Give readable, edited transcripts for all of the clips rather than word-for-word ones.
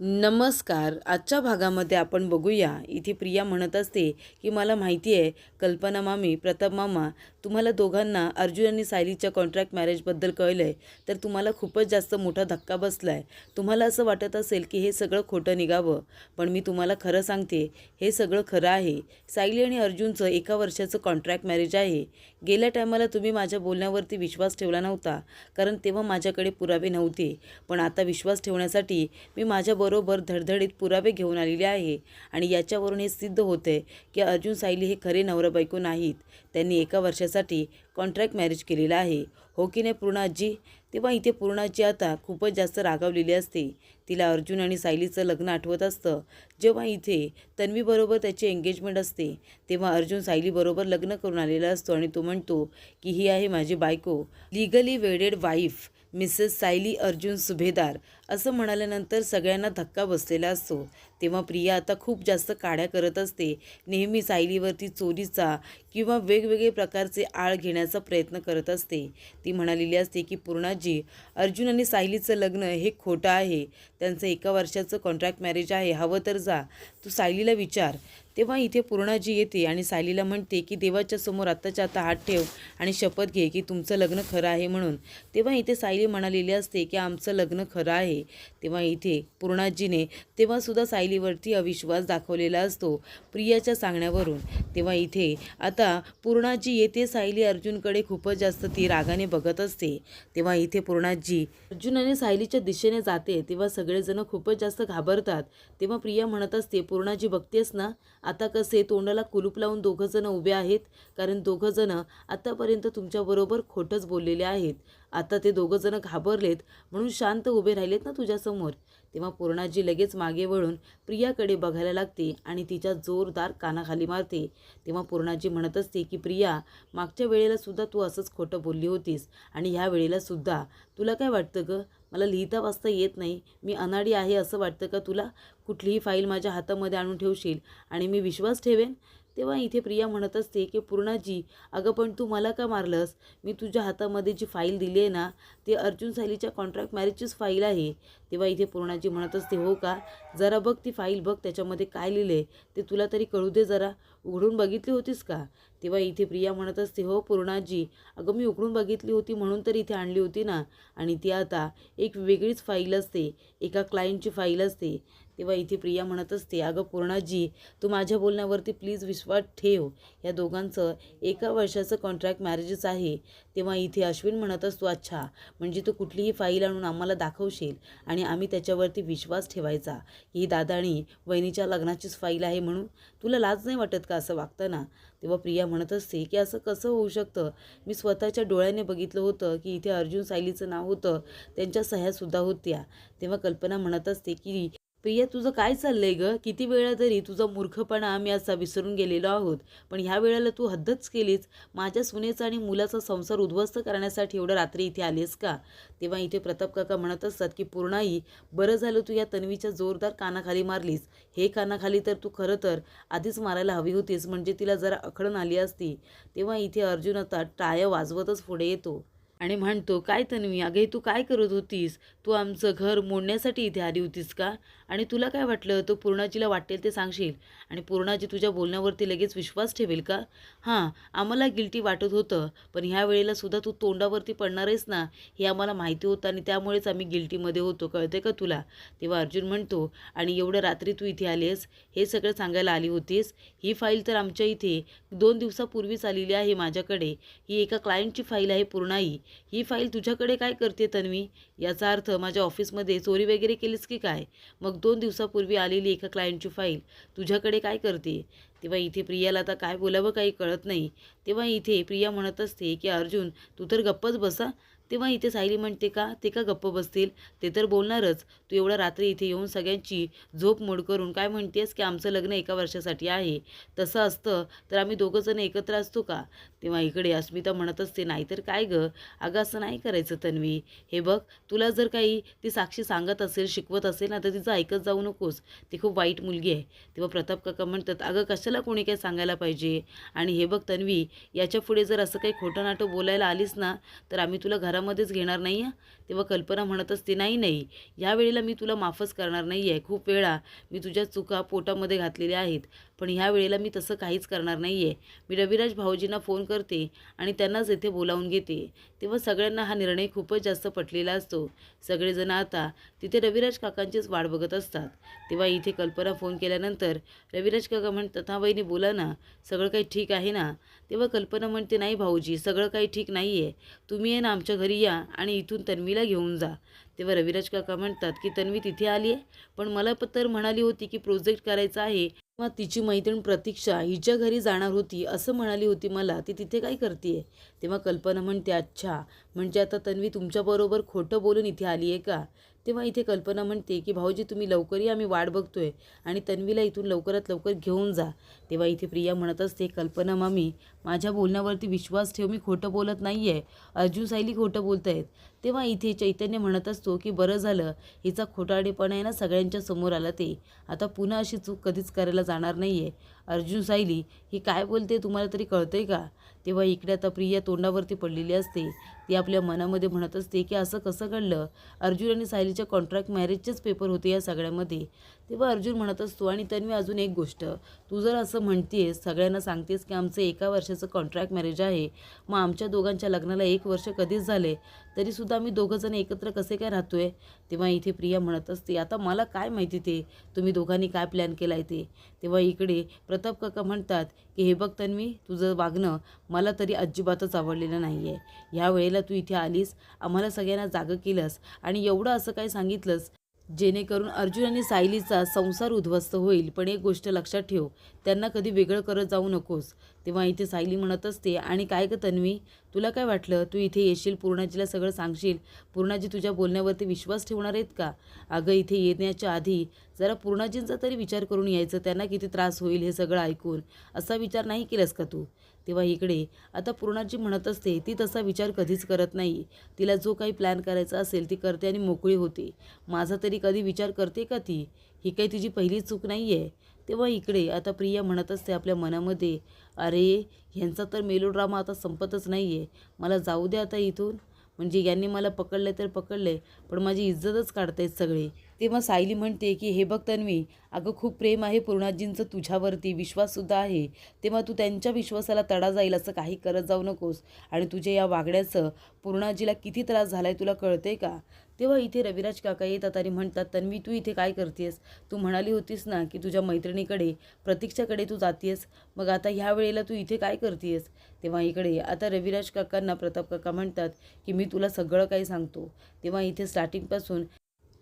नमस्कार. आजच्या भागामध्ये आपण बघूया. इथे प्रिया म्हणत असते की मला माहिती आहे कल्पना मामी, प्रताप मामा, तुम्हाला दोघांना अर्जुन आणि सायलीच्या कॉन्ट्रॅक्ट मॅरेजबद्दल कळलं आहे तर तुम्हाला खूपच जास्त मोठा धक्का बसला आहे. तुम्हाला असं वाटत असेल की हे सगळं खोटं निघावं, पण मी तुम्हाला खरं सांगते, हे सगळं खरं आहे. सायली आणि अर्जुनचं 1 वर्षाचं कॉन्ट्रॅक्ट मॅरेज आहे. गेल्या टायमाला तुम्ही माझ्या बोलण्यावरती विश्वास ठेवला नव्हता, कारण तेव्हा माझ्याकडे पुरावे नव्हते. पण आता विश्वास ठेवण्यासाठी मी माझ्याबरोबर धडधडीत पुरावे घेऊन आलेले आहे आणि याच्यावरून हे सिद्ध होते की अर्जुन सायली हे खरे नवरा बायको नाहीत. त्यांनी 1 वर्षासाठी कॉन्ट्रॅक्ट मॅरेज केलेलं आहे. हो की नाही पूर्णाजी? तेव्हा इथे पूर्णाजी आता खूपच जास्त रागावलेली असते. तिला अर्जुन आणि सायलीचं लग्न आठवत असतं. जेव्हा इथे तन्वीबरोबर त्याची एंगेजमेंट असते तेव्हा अर्जुन सायलीबरोबर लग्न करून आलेला असतो आणि तो म्हणतो की ही आहे माझी बायको, legally वेडेड wife Mrs Sayali Arjun सुभेदार, असं म्हणाल्यानंतर सगळ्यांना धक्का बसलेला असतो. तेव्हा प्रिया आता खूप जास्त काड्या करत असते. नेहमी सायलीवरती चोरीचा किंवा वेगवेगळे प्रकारचे आळ घेण्याचा प्रयत्न करत असते. ती म्हणालेली असते की पूर्णाजी, अर्जुन आणि सायलीचं लग्न हे खोटं आहे. त्यांचं 1 वर्षाचं कॉन्ट्रॅक्ट मॅरेज आहे. हवं तर जा, तू सायलीला विचार. तेव्हा इथे पूर्णाजी येते आणि सायलीला म्हणते की देवाच्या समोर आत्ताच्या आता हात ठेव आणि शपथ घे की तुमचं लग्न खरं आहे म्हणून. तेव्हा इथे सायली म्हणालेली असते की आमचं लग्न खरं आहे. तेव्हा इथे पूर्णाजीने तेव्हासुद्धा सायलीवरती अविश्वास दाखवलेला असतो प्रियाच्या सांगण्यावरून. तेव्हा इथे आता पूर्णाजी येते सायली अर्जुनकडे खूपच जास्त ती रागाने बघत असते. तेव्हा इथे पूर्णाजी अर्जुन आणि सायलीच्या दिशेने जाते तेव्हा सगळेजण खूपच जास्त घाबरतात. तेव्हा प्रिया म्हणत असते, पूर्णाजी बघतेस ना आता कसे तोंडाला कुलूप लावून दोघंजणं उभे आहेत, कारण दोघंजणं आतापर्यंत तुमच्याबरोबर खोटंच बोललेले आहेत. आता ते दोघंजणं घाबरलेत म्हणून शांत उभे राहिलेत ना तुझ्यासमोर. तेव्हा पूर्णाजी लगेच मागे वळून प्रियाकडे बघायला लागते आणि तिच्या जोरदार कानाखाली मारते. तेव्हा पूर्णाजी म्हणत असते की प्रिया, मागच्या वेळेला सुद्धा तू असंच खोटं बोलली होतीस आणि ह्या वेळेला सुद्धा. तुला काय वाटतं गं, मला लिहिता वाचता येत नाही, मी अनाडी आहे असं वाटतं का तुला? कुठलीही फाईल माझ्या हातामध्ये आणून ठेवशील आणि मी विश्वास ठेवेन? तेव्हा इथे प्रिया म्हणत असते की पूर्णाजी, अगं पण तू मला का मारलंस? मी तुझ्या हातामध्ये जी फाईल दिली आहे ना, ती अर्जुन सायलीच्या कॉन्ट्रॅक्ट मॅरेजचीच फाईल आहे. तेव्हा इथे पूर्णाजी म्हणत असते, हो का? जरा बघ ती फाईल, बघ त्याच्यामध्ये काय लिहिलं आहे ते तुला तरी कळू दे जरा. उघडून बघितली होतीस का? तेव्हा इथे प्रिया म्हणत असते, हो पूर्णाजी, अगं मी उघडून बघितली होती म्हणून तर इथे आणली होती ना. आणि ती आता एक वेगळीच फाईल असते, एका क्लायंटची फाईल असते. तेव्हा इथे प्रिया म्हणत असते, अगं पूर्णाजी, तू माझ्या बोलण्यावरती प्लीज विश्वास ठेव. या दोघांचं 1 वर्षाचं कॉन्ट्रॅक्ट मॅरेजच आहे. तेव्हा इथे अश्विन म्हणत असतो, अच्छा, म्हणजे तू कुठलीही फाईल आणून आम्हाला दाखवशील आणि आम्ही त्याच्यावरती विश्वास ठेवायचा ही दादा आणि वहिनीच्या लग्नाचीच फाईल आहे म्हणून? तुला लाज नाही वाटत का असं वागताना? तेव्हा प्रिया म्हणत असते की असं कसं होऊ शकतं? मी स्वतःच्या डोळ्याने बघितलं होतं की इथे अर्जुन सायलीचं नाव होतं, त्यांच्या सह्यासुद्धा होत्या. तेव्हा कल्पना म्हणत असते की प्रिया, तुझं काय चाललंय गं? किती वेळा तरी तुझा मूर्खपणा आम्ही असा विसरून गेलेलो आहोत, पण ह्या वेळेला तू हद्दच केलीच. माझ्या सुनेचा आणि मुलाचा संसार उद्ध्वस्त करण्यासाठी एवढं रात्री इथे आलीस का? तेव्हा इथे प्रताप काका म्हणत असतात की पूर्णाई, बरं झालं तू या तन्वीच्या जोरदार कानाखाली मारलीस. हे कानाखाली तर तू खरं तर आधीच मारायला हवी होतीस, म्हणजे तिला जरा अखळण आली असती. तेव्हा इथे अर्जुन आता टाळ्या वाजवतच पुढे येतो आणि म्हणतो, काय तन्वी, अगे तू काय करत होतीस? तू आमचं घर मोडण्यासाठी इथे आली होतीस का? आणि तुला काय वाटलं तू पूर्णाजीला वाटेल ते सांगशील आणि पूर्णाजी तुझ्या बोलण्यावरती लगेच विश्वास ठेवेल का? हां, आम्हाला गिल्टी वाटत होतं, पण ह्या वेळेला सुद्धा तू तोंडावरती पडणार आहेस ना, हे आम्हाला माहिती होतं आणि त्यामुळेच आम्ही गिल्टीमध्ये होतो, कळते का तुला? तेव्हा अर्जुन म्हणतो, आणि एवढं रात्री तू इथे आलीस, हे सगळं सांगायला आली होतीस? ही फाईल तर आमच्या इथे 2 दिवसापूर्वीच आलेली आहे माझ्याकडे. ही एका क्लायंटची फाईल आहे पूर्णाई. ही फाईल तुझ्याकडे काय करते तन्वी? याचा अर्थ माझ्या ऑफिसमध्ये चोरी वगैरे केलीस की काय? मग 2 दिवसापूर्वी आलेली एका क्लायंटची फाईल तुझ्याकडे काय करते? तेव्हा इथे प्रियाला आता काय बोलावं काही कळत नाही. तेव्हा इथे प्रिया म्हणत असते की अर्जुन, तू तर गप्पच बसा. तेव्हा इथे सायली म्हणते, का ते का गप्प बसतील? ते तर बोलणारच. तू एवढ्या रात्री इथे येऊन सगळ्यांची झोप मोड करून काय म्हणतेस की आमचं लग्न 1 वर्षासाठी आहे. तसं असतं तर आम्ही दोघंजण एकत्र असतो का? तेव्हा इकडे अस्मिता म्हणत असते, नाहीतर काय गं, अगं असं नाही करायचं तन्वी. हे बघ, तुला जर काही ती साक्षी सांगत असेल, शिकवत असेल ना, तर तिचं ऐकत जाऊ नकोस. ती खूप वाईट मुलगी आहे. तेव्हा प्रताप काका म्हणतात, अगं कशाला कोणी काही सांगायला पाहिजे? आणि हे बघ तन्वी, याच्या पुढे जर असं काही खोटं नाटं बोलायला आलीस ना, तर आम्ही तुला घरामध्येच घेणार नाही आहे. तेव्हा कल्पना म्हणत असते, नाही नाही, ह्या वेळेला मी तुला माफच करणार नाही आहे. खूप वेळा मी तुझ्या चुका पोटामध्ये घातलेल्या आहेत, पण ह्या वेळेला मी तसं काहीच करणार नाही आहे. मी रविराज भाऊजींना फोन करते आणि त्यांनाच इथे बोलावून घेते. तेव्हा सगळ्यांना हा निर्णय खूपच जास्त पटलेला असतो. सगळेजण आता तिथे रविराज काकांचीच वाट बघत असतात. तेव्हा इथे कल्पना फोन केल्यानंतर रविराज काका म्हणतात, हां वहिनी बोला ना, सगळं काही ठीक आहे ना? तेव्हा कल्पना म्हणते, नाही भाऊजी, सगळं काही ठीक नाही आहे. तुम्ही आहे ना आमच्या घरी या आणि इथून तन्वीला घेऊन जा. तेव्हा रविराज काका म्हणतात की तन्वी तिथे आली आहे, पण मला तर म्हणाली होती की प्रोजेक्ट करायचा आहे. मग तिची मैत्रीण प्रतीक्षा हिच्या घरी जाणार होती असं म्हणाली होती मला. ती तिथे काय करते? तेव्हा कल्पना म्हणते, अच्छा, म्हणजे आता तन्वी तुमच्याबरोबर खोटं बोलून इथे आली आहे का? तेव्हा इथे कल्पना म्हणते की भाऊजी तुम्ही लवकर या, आम्ही वाट बघतोय आणि तन्वीला इथून लवकरात लवकर घेऊन जा. तेव्हा इथे प्रिया म्हणत असते, कल्पना मामी, माझ्या बोलण्यावरती विश्वास ठेव, मी खोटं बोलत नाही आहे. अर्जुन सायली खोटं बोलत आहेत. तेव्हा इथे चैतन्य म्हणत असतो की बरं झालं, हिचा खोटारडेपणा आहे ना सगळ्यांच्या समोर आला. ते आता पुन्हा अशी चूक कधीच करायला जाणार नाही आहे. अर्जुन सायली ही काय बोलते तुम्हाला तरी कळतंय का? तेव्हा इकडे आता प्रिया तोंडावरती पडलेली असते. ती आपल्या मनामध्ये म्हणत असते की असं कसं घडलं? अर्जुन आणि सायलीच्या कॉन्ट्रॅक्ट मॅरेजचेच पेपर होते या सगळ्यामध्ये. तेव्हा अर्जुन म्हणत असतो, आणि तन्वी अजून एक गोष्ट, तू जर असं म्हणतेस, सगळ्यांना सांगतेस की आमचं 1 वर्षाचं कॉन्ट्रॅक्ट मॅरेज आहे, मग आमच्या दोघांच्या लग्नाला 1 वर्ष कधीच झाले, तरीसुद्धा आम्ही दोघंजण एकत्र कसे काय राहतोय? तेव्हा इथे प्रिया म्हणत असते, आता मला काय माहिती ते तुम्ही दोघांनी काय प्लॅन केला आहे ते. तेव्हा इकडे प्रताप काका म्हणतात की हे बघ तन्वी, तुझं वागणं मला तरी अजिबातच आवडलेलं नाही आहे. ह्या वेळेला तू इथे आलीस, आम्हाला सगळ्यांना जागं केलंस आणि एवढं असं काय सांगितलंस जेणेकरून अर्जुन आणि सायलीचा संसार उद्ध्वस्त होईल. पण एक गोष्ट लक्षात ठेव, त्यांना कधी वेगळं करत जाऊ नकोस. तेव्हा इथे सायली म्हणत असते, आणि काय गं तन्वी, तुला काय वाटलं तू इथे येशील, पूर्णाजीला सगळं सांगशील, पूर्णाजी तुझ्या बोलण्यावरती विश्वास ठेवणार आहेत का? अगं इथे येण्याच्या आधी जरा पूर्णाजींचा तरी विचार करून यायचं, त्यांना किती त्रास होईल हे सगळं ऐकून, असा विचार नाही केलास का तू? तेव्हा इकडे आता पूर्णाजी म्हणत असते, ती तसा विचार कधीच करत नाही. तिला जो काही प्लॅन करायचा असेल ती करते आणि मोकळी होते. माझा तरी कधी विचार करते का ती? ही काही तिची पहिली चूक नाही आहे. तेव्हा इकडे आता प्रिया म्हणत असते आपल्या मनामध्ये, अरे ह्यांचा तर मेलोड्रामा आता संपतच नाही आहे. मला जाऊ दे आता इथून, म्हणजे यांनी मला पकडले तर पकडले, पण माझी इज्जतच काढतायत सगळे. तेव्हा सायली म्हणते की हे बघ तन्वी, अगं खूप प्रेम आहे पूर्णाजींचं तुझ्यावरती, विश्वाससुद्धा आहे. तेव्हा तू त्यांच्या विश्वासाला तडा जाईल असं काही करत जाऊ नकोस. आणि तुझ्या या वागण्याचं पूर्णाजीला किती त्रास झाला आहे तुला कळते का? तेव्हा इथे रविराज काका येतात आणि म्हणतात, तन्वी तू इथे काय करतेस? तू म्हणाली होतीस ना की तुझ्या मैत्रिणीकडे प्रतीक्षाकडे तू जातेस, मग आता ह्या वेळेला तू इथे काय करतेस? तेव्हा इकडे आता रविराज काकांना प्रताप काका म्हणतात की मी तुला सगळं काही सांगतो. तेव्हा इथे स्टार्टिंगपासून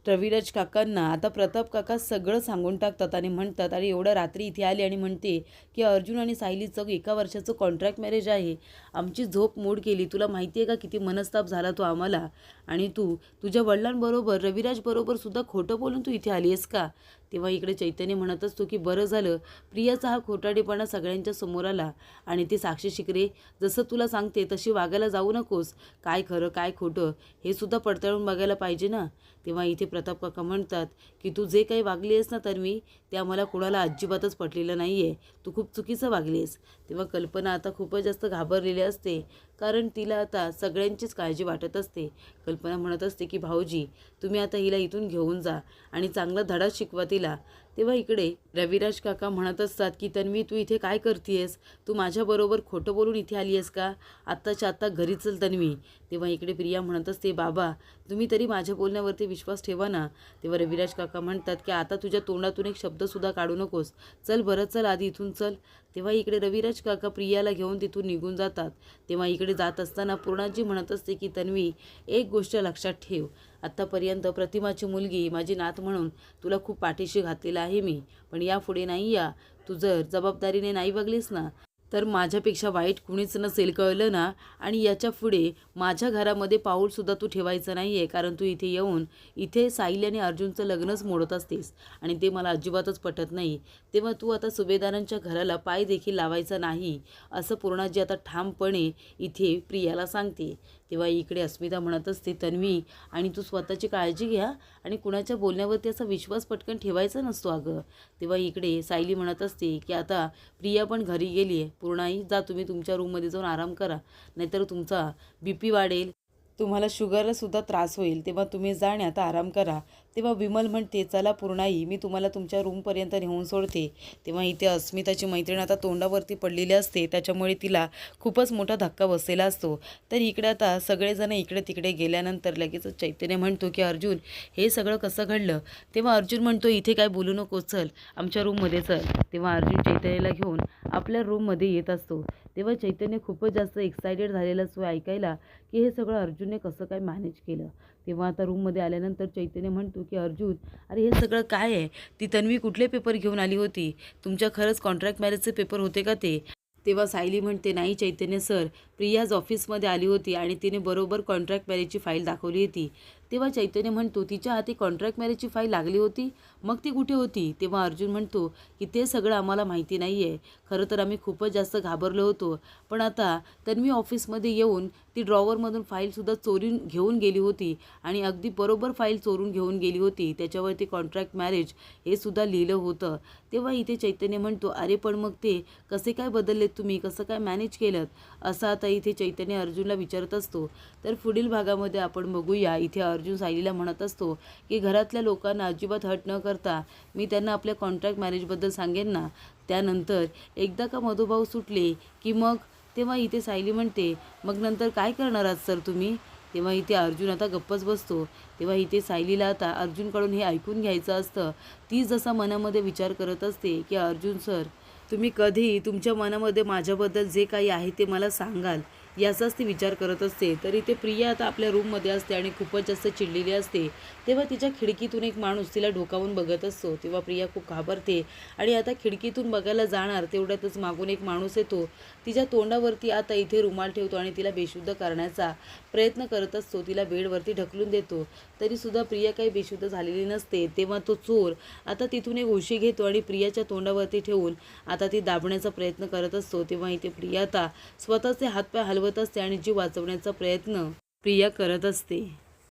रविराज काकांना आता प्रताप काका सगळं सांगून टाकतात आणि म्हणतात, अरे एवढ्या रात्री इथे आली आणि म्हणते की अर्जुन आणि सायलीचं 1 वर्षाचं कॉन्ट्रॅक्ट मॅरेज आहे, आमची झोप मोड केली. तुला माहिती आहे का किती मनस्ताप झाला तो आम्हाला? आणि तू तुझ्या वडिलांबरोबर रविराजबरोबर सुद्धा खोटं बोलून तू इथे आली आहेस का? तेव्हा इकडे चैतन्य म्हणत असतो की बरं झालं प्रियाचा हा खोटाडेपणा सगळ्यांच्या समोर आला. आणि ते साक्षी शिकरे, जसं तुला सांगते तशी वागायला जाऊ नकोस. काय खरं काय खोटं हे सुद्धा पडताळून बघायला पाहिजे ना. तेव्हा इथे प्रताप काका म्हणतात की तू जे काही वागली आहेस ना तन्वी, ते आम्हाला कोणाला अजिबातच पटलेलं नाही आहे. तू खूप चुकीचं वागली आहेस. तेव्हा कल्पना आता खूपच जास्त घाबरलेली असते, कारण तिला आता सगळ्यांचीच काळजी वाटत असते. कल्पना म्हणत असते की भाऊजी तुम्ही आता हिला इथून घेऊन जा आणि चांगला धडा शिकवा तिला. तेव्हा इकडे रविराज काका म्हणत असतात की तन्वी तू इथे काय करतेस? तू माझ्याबरोबर खोटं बोलून इथे आली आहेस का? आत्ताच्या आत्ता घरी चल तन्वी. तेव्हा इकडे प्रिया म्हणत असते, बाबा तुम्ही तरी माझ्या बोलण्यावरती विश्वास ठेवा ना. तेव्हा रविराज काका म्हणतात की आता तुझ्या तोंडातून एक शब्दसुद्धा काढू नकोस, चल बरं चल आधी इथून चल. तेव्हा इकडे रविराज काका प्रियाला घेऊन तिथून निघून जातात. तेव्हा इकडे जात असताना पूर्णाजी म्हणत असते की तन्वी एक गोष्ट लक्षात ठेव, आत्तापर्यंत प्रतिमाची मुलगी माझी नात म्हणून तुला खूप पाठीशी घातलेला आहे मी, पण यापुढे नाही या. तू जर जबाबदारीने नाही वागलीस ना तर माझ्यापेक्षा वाईट कुणीच नसेल, कळलं ना? आणि याच्या पुढे माझ्या घरामध्ये पाऊलसुद्धा तू ठेवायचं नाही आहे, कारण तू इथे येऊन इथे सायली आणि अर्जुनचं लग्नच मोडत असतेस आणि ते मला अजिबातच पटत नाही. तेव्हा तू आता सुभेदारांच्या घराला पाय देखील लावायचा नाही, असं पूर्णाजी आता ठामपणे इथे प्रियाला सांगते. तेव्हा इकडे अस्मिता म्हणत असते, तन्वी आणि तू स्वतःची काळजी घ्या आणि कुणाच्या बोलण्यावरती असा विश्वास पटकन ठेवायचा नसतो अगं. तेव्हा इकडे सायली म्हणत असते की आता प्रिया पण घरी गेली आहे, पूर्णाई जा तुम्ही तुमच्या रूममध्ये जाऊन आराम करा, नाहीतर तुमचा BP वाढेल. तुम्हाला शुगरला सुद्धा त्रास होईल, तेव्हा तुम्ही जा आणि आता आराम करा. तेव्हा विमल म्हणते, चला पूर्णाई, मी तुम्हाला तुमच्या रूमपर्यंत नेऊन सोडते. तेव्हा इथे अस्मिताची मैत्रीण आता तोंडावरती पडलेली असते, त्याच्यामुळे तिला खूपच मोठा धक्का बसलेला असतो. तर इकडे आता सगळेजण इकडे तिकडे गेल्यानंतर लगेच चैतन्य म्हणतो की अर्जुन, हे सगळं कसं घडलं? तेव्हा अर्जुन म्हणतो, इथे काय बोलू नको, चल आमच्या रूममध्ये चल. तेव्हा अर्जुन चैतन्याला घेऊन आपल्या रूममध्ये येत असतो. तेव्हा चैतन्य खूपच जास्त एक्सायटेड झालेला असतो ऐकायला की हे सगळं अर्जुनने कसं काय मॅनेज केलं. तेव्हा आता रूममध्ये आल्यानंतर चैतन्य म्हणतो की अर्जुन, अरे हे सगळं काय आहे? ती तन्वी कुठले पेपर घेऊन आली होती? तुमच्या खरंच कॉन्ट्रॅक्ट मॅरेजचे पेपर होते का ते? तेव्हा सायली म्हणते, नाही चैतन्य सर, प्रियाज ऑफिसमध्ये आली होती आणि तिने बरोबर कॉन्ट्रॅक्ट मॅरेजची फाईल दाखवली होती. तेव्हा चैतन्य म्हणतो, तिच्या हाती कॉन्ट्रॅक्ट मॅरेजची फाईल लागली होती, मग ती कुठे होती? तेव्हा अर्जुन म्हणतो की ते सगळं आम्हाला माहिती नाही आहे. खरं तर आम्ही खूपच जास्त घाबरलो होतो, पण आता तन्वी ऑफिसमध्ये येऊन ती ड्रॉवरमधून फाईलसुद्धा चोरून घेऊन गेली होती आणि अगदी बरोबर फाईल चोरून घेऊन गेली होती. त्याच्यावरती कॉन्ट्रॅक्ट मॅरेज हे सुद्धा लिहिलं होतं. तेव्हा इथे चैतन्य म्हणतो, अरे पण मग ते कसे काय बदललेत तुम्ही, कसं काय मॅनेज केलं? असं आता इथे चैतन्य अर्जुनला विचारत असतो. तर पुढील भागामध्ये आपण बघूया, इथे अर्जुन सायलीला म्हणत असतो की घरातल्या लोकांना अजिबात हट न करता मी त्यांना आपल्या कॉन्ट्रॅक्ट मॅरेजबद्दल सांगेन ना. त्यानंतर एकदा का मधुभाऊ सुटले की मग, तेव्हा इथे सायली म्हणते, मग नंतर काय करणार आहात सर तुम्ही? तेव्हा इथे अर्जुन आता गप्पच बसतो. तेव्हा इथे सायलीला आता अर्जुनकडून हे ऐकून घ्यायचं असतं. ती जसा मनामध्ये विचार करत असते की अर्जुन सर, तुम्ही कधी तुमच्या मनामध्ये माझ्याबद्दल जे काही आहे ते मला सांगाल, याचाच ती विचार करत असते. तरी ते प्रिया आता आपल्या रूममध्ये असते आणि खूपच जास्त चिडलेली असते. तेव्हा तिच्या खिडकीतून एक माणूस तिला डोकावून बघत असतो. तेव्हा प्रिया खूप घाबरते आणि आता खिडकीतून बघायला जाणार तेवढ्यातच मागून एक माणूस येतो. तिच्या तोंडावरती आता इथे रुमाल ठेवतो आणि तिला बेशुद्ध करण्याचा प्रयत्न करत असतो. तिला बेडवरती ढकलून देतो, तरीसुद्धा प्रिया काही बेशुद्ध झालेली नसते. तेव्हा तो चोर आता तिथून एक उशी घेतो आणि प्रियाच्या तोंडावरती ठेवून आता ती दाबण्याचा प्रयत्न करत असतो. तेव्हा इथे प्रिया आता स्वतःचे हातपाय हलवत असते आणि जीव वाचवण्याचा प्रयत्न प्रिया करत असते.